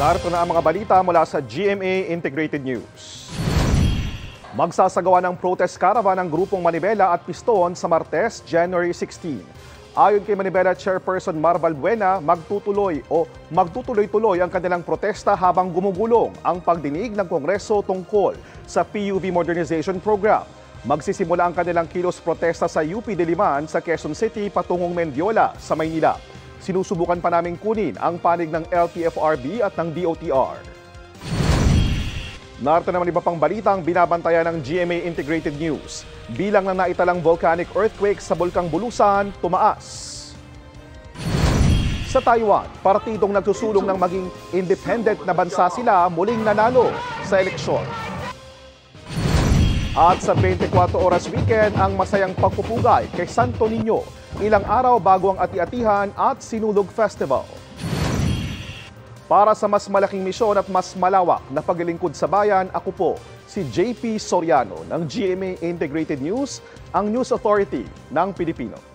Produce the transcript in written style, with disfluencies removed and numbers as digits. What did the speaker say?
Narito na ang mga balita mula sa GMA Integrated News. Magsasagawa ng protest caravan ng grupong Manibela at Piston sa Martes, January 16. Ayon kay Manibela Chairperson Marval Buena, magtutuloy-tuloy ang kanilang protesta habang gumugulong ang pagdinig ng Kongreso tungkol sa PUV Modernization Program. Magsisimula ang kanilang kilos protesta sa UP Diliman sa Quezon City patungong Mendiola sa Maynila. Sinusubukan pa naming kunin ang panig ng LTFRB at ng DOTR. Narito naman iba pang balitang binabantayan ng GMA Integrated News. Bilang ng naitalang volcanic earthquake sa Bulkang Bulusan, tumaas. Sa Taiwan, partidong nagsusulong ng maging independent na bansa sila muling nanalo sa eleksyon. At sa 24 oras weekend, ang masayang pagpupugay kay Santo Niño, ilang araw bago ang Ati-Atihan at Sinulog Festival. Para sa mas malaking misyon at mas malawak na paglilingkod sa bayan, ako po si JP Soriano ng GMA Integrated News, ang News Authority ng Pilipino.